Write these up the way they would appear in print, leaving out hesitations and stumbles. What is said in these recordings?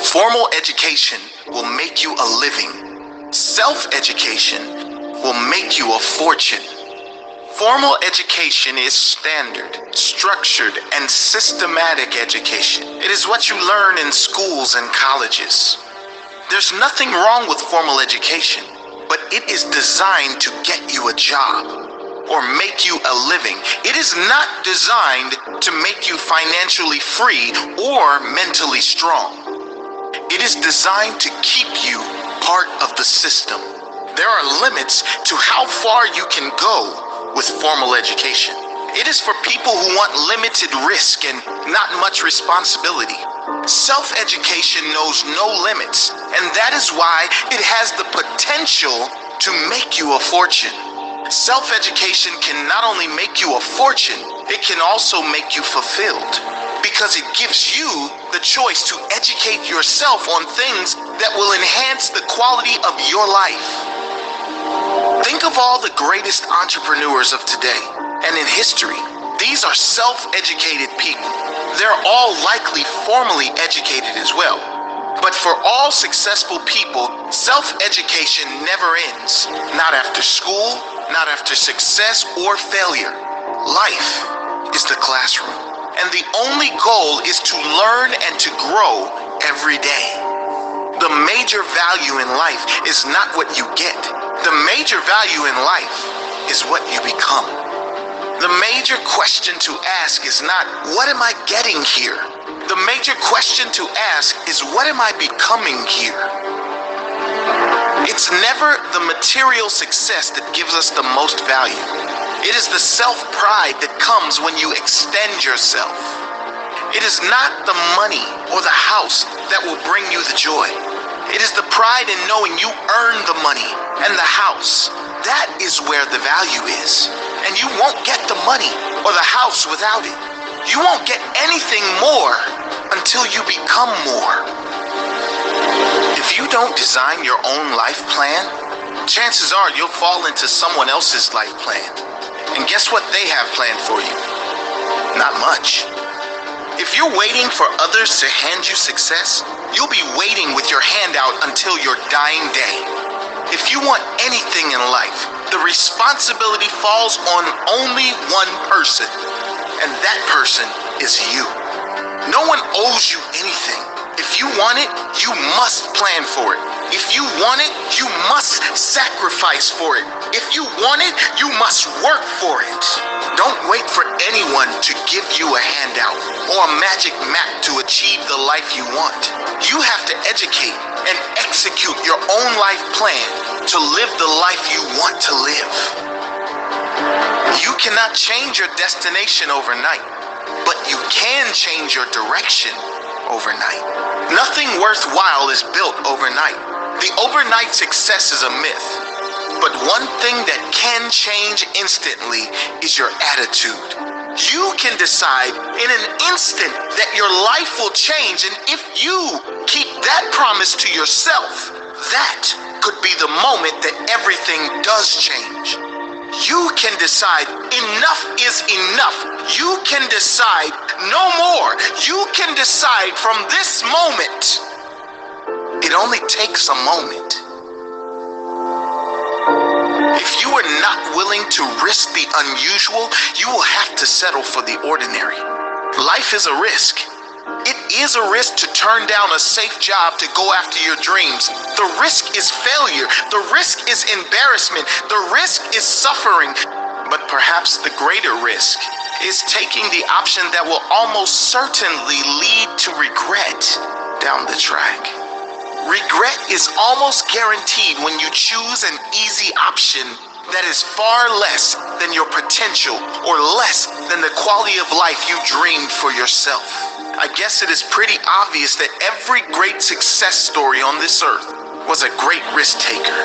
Formal education will make you a living. Self-education will make you a fortune. Formal education is standard, structured, and systematic education. It is what you learn in schools and colleges. There's nothing wrong with formal education, but it is designed to get you a job or make you a living. It is not designed to make you financially free or mentally strong. It is designed to keep you part of the system. There are limits to how far you can go with formal education. It is for people who want limited risk and not much responsibility. Self-education knows no limits, and that is why it has the potential to make you a fortune. Self-education can not only make you a fortune, it can also make you fulfilled, because it gives you the choice to educate yourself on things that will enhance the quality of your life. Think of all the greatest entrepreneurs of today and in history. These are self-educated people. They're all likely formally educated as well. But for all successful people, self-education never ends. Not after school, not after success or failure. Life is the classroom, and the only goal is to learn and to grow every day. The major value in life is not what you get. The major value in life is what you become. The major question to ask is not, what am I getting here? The major question to ask is, what am I becoming here? It's never the material success that gives us the most value. It is the self-pride that comes when you extend yourself. It is not the money or the house that will bring you the joy. It is the pride in knowing you earned the money and the house. That is where the value is. And you won't get the money or the house without it. You won't get anything more until you become more. If you don't design your own life plan, chances are you'll fall into someone else's life plan. And guess what they have planned for you? Not much. If you're waiting for others to hand you success, you'll be waiting with your hand out until your dying day. If you want anything in life, the responsibility falls on only one person, and that person is you. No one owes you anything. If you want it, you must plan for it. If you want it, you must sacrifice for it. If you want it, you must work for it. Don't wait for anyone to give you a handout or a magic map to achieve the life you want. You have to educate and execute your own life plan to live the life you want to live. You cannot change your destination overnight, but you can change your direction overnight. Nothing worthwhile is built overnight. The overnight success is a myth. But one thing that can change instantly is your attitude. You can decide in an instant that your life will change, and if you keep that promise to yourself, that could be the moment that everything does change. You can decide enough is enough. You can decide no more. You can decide from this moment. It only takes a moment. If you are not willing to risk the unusual, you will have to settle for the ordinary. Life is a risk. It is a risk to turn down a safe job to go after your dreams. The risk is failure. The risk is embarrassment. The risk is suffering. But perhaps the greater risk is taking the option that will almost certainly lead to regret down the track. Regret is almost guaranteed when you choose an easy option that is far less than your potential or less than the quality of life you dreamed for yourself. I guess it is pretty obvious that every great success story on this earth was a great risk taker.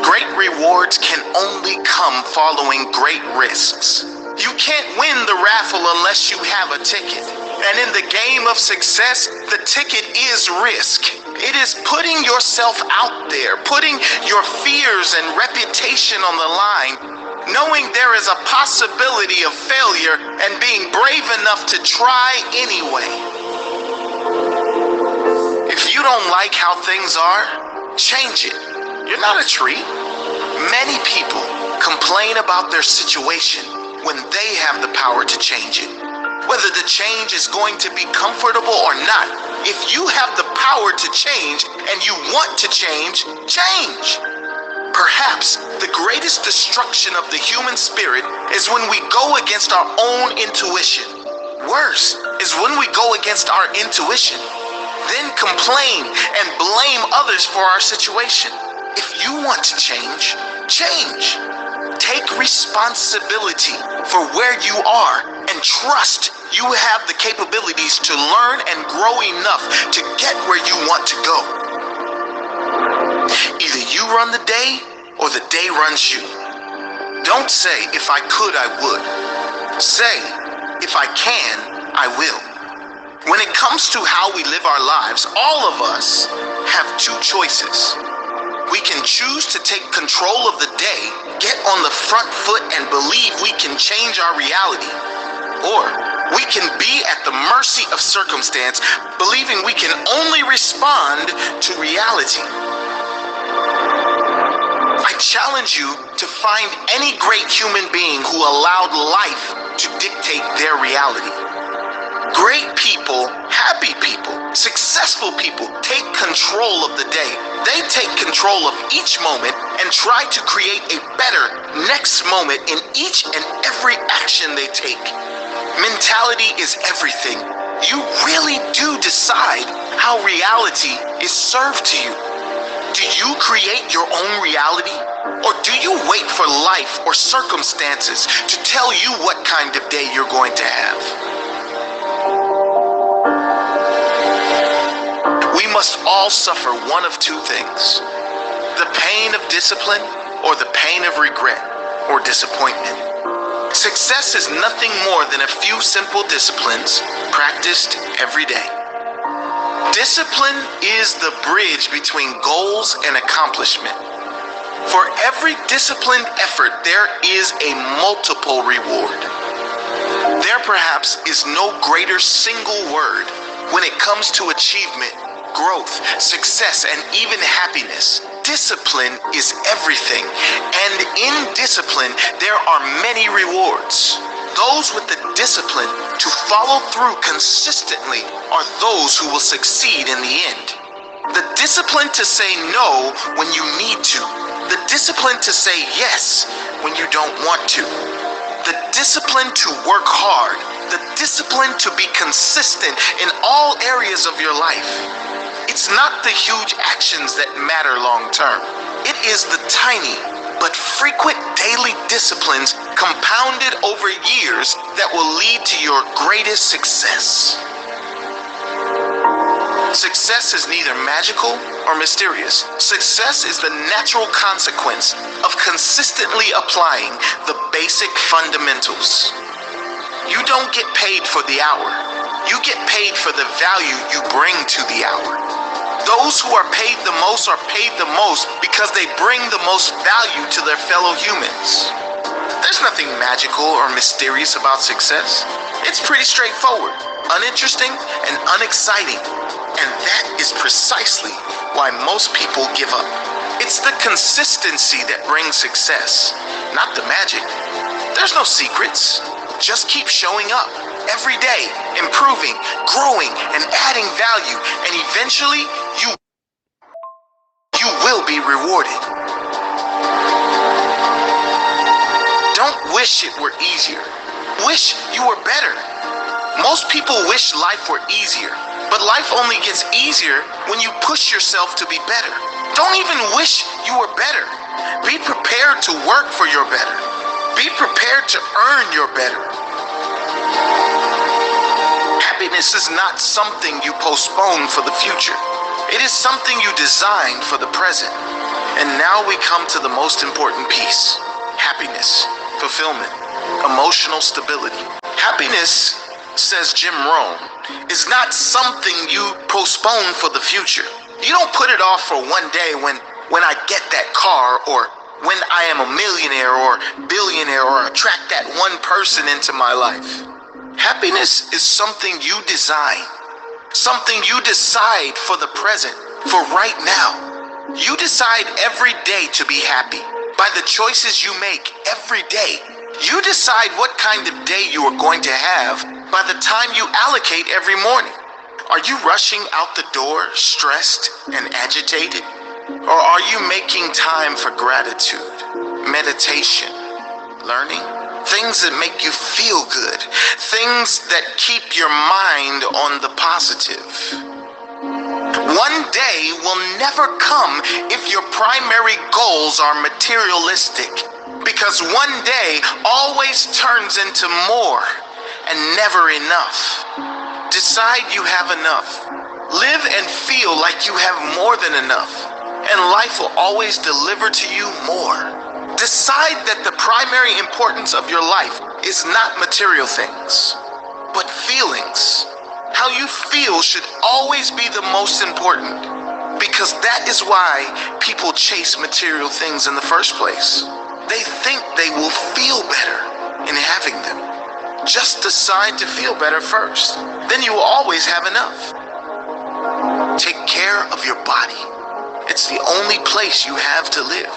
Great rewards can only come following great risks. You can't win the raffle unless you have a ticket. And in the game of success, the ticket is risk. It is putting yourself out there, putting your fears and reputation on the line, knowing there is a possibility of failure and being brave enough to try anyway. If you don't like how things are, change it. You're not a tree. Many people complain about their situation when they have the power to change it. Whether the change is going to be comfortable or not, if you have the power to change and you want to change, change. Perhaps the greatest destruction of the human spirit is when we go against our own intuition. Worse is when we go against our intuition, then complain and blame others for our situation. If you want to change, change. Take responsibility for where you are and trust you have the capabilities to learn and grow enough to get where you want to go. Either you run the day or the day runs you. Don't say, if I could, I would. Say, if I can, I will. When it comes to how we live our lives, all of us have two choices. We can choose to take control of the day, get on the front foot and believe we can change our reality. Or we can be at the mercy of circumstance, believing we can only respond to reality. I challenge you to find any great human being who allowed life to dictate their reality. Great people, happy people, successful people take control of the day. They take control of each moment and try to create a better next moment in each and every action they take. Mentality is everything. You really do decide how reality is served to you. Do you create your own reality? Or do you wait for life or circumstances to tell you what kind of day you're going to have? We must all suffer one of two things: the pain of discipline or the pain of regret or disappointment. Success is nothing more than a few simple disciplines practiced every day. Discipline is the bridge between goals and accomplishment. For every disciplined effort, there is a multiple reward. There perhaps is no greater single word when it comes to achievement, growth, success, and even happiness. Discipline is everything, and in discipline, there are many rewards. Those with the discipline to follow through consistently are those who will succeed in the end. The discipline to say no when you need to. The discipline to say yes when you don't want to. The discipline to work hard. The discipline to be consistent in all areas of your life. It's not the huge actions that matter long term. It is the tiny but frequent daily disciplines compounded over years that will lead to your greatest success. Success is neither magical or mysterious. Success is the natural consequence of consistently applying the basic fundamentals. You don't get paid for the hour. You get paid for the value you bring to the hour. Those who are paid the most because they bring the most value to their fellow humans. There's nothing magical or mysterious about success. It's pretty straightforward, uninteresting, and unexciting. And that is precisely why most people give up. It's the consistency that brings success, not the magic. There's no secrets. Just keep showing up every day, improving, growing, and adding value, and eventually you will be rewarded. Don't wish it were easier. Wish you were better. Most people wish life were easier, but life only gets easier when you push yourself to be better. Don't even wish you were better. Be prepared to work for your better. Be prepared to earn your better. Happiness is not something you postpone for the future. It is something you design for the present. And now we come to the most important piece: happiness, fulfillment, emotional stability. Happiness, says Jim Rohn, is not something you postpone for the future. You don't put it off for one day when I get that car, or when I am a millionaire or billionaire, or attract that one person into my life. Happiness is something you design. something you decide for the present, for right now. You decide every day to be happy by the choices you make every day. You decide what kind of day you are going to have by the time you allocate every morning. Are you rushing out the door, stressed and agitated? Or are you making time for gratitude, meditation, learning? Things that make you feel good, things that keep your mind on the positive. One day will never come if your primary goals are materialistic, because one day always turns into more and never enough. Decide you have enough. Live and feel like you have more than enough, and life will always deliver to you more. Decide that the primary importance of your life is not material things, but feelings. How you feel should always be the most important, because that is why people chase material things in the first place. They think they will feel better in having them. Just decide to feel better first. Then you will always have enough. Take care of your body. It's the only place you have to live.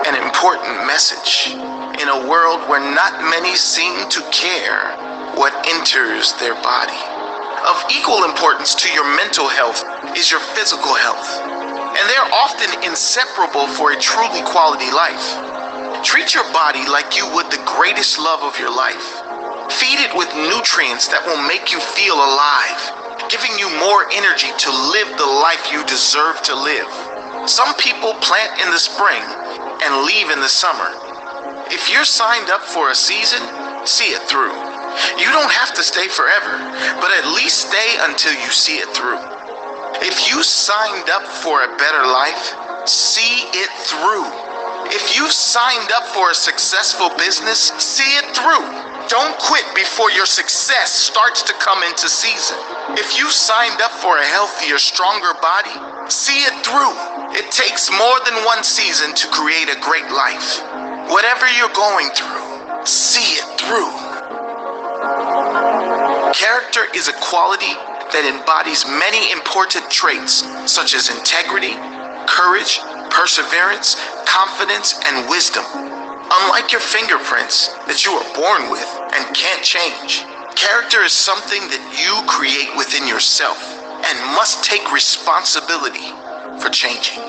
An important message in a world where not many seem to care what enters their body. Of equal importance to your mental health is your physical health, and they're often inseparable for a truly quality life. Treat your body like you would the greatest love of your life. Feed it with nutrients that will make you feel alive, giving you more energy to live the life you deserve to live. Some people plant in the spring and leave in the summer. If you're signed up for a season, see it through. You don't have to stay forever, but at least stay until you see it through. If you signed up for a better life, see it through. If you've signed up for a successful business, see it through. Don't quit before your success starts to come into season. If you signed up for a healthier, stronger body, see it through. It takes more than one season to create a great life. Whatever you're going through, see it through. Character is a quality that embodies many important traits, such as integrity, courage, perseverance, confidence, and wisdom. Unlike your fingerprints that you are born with and can't change, character is something that you create within yourself and must take responsibility for changing.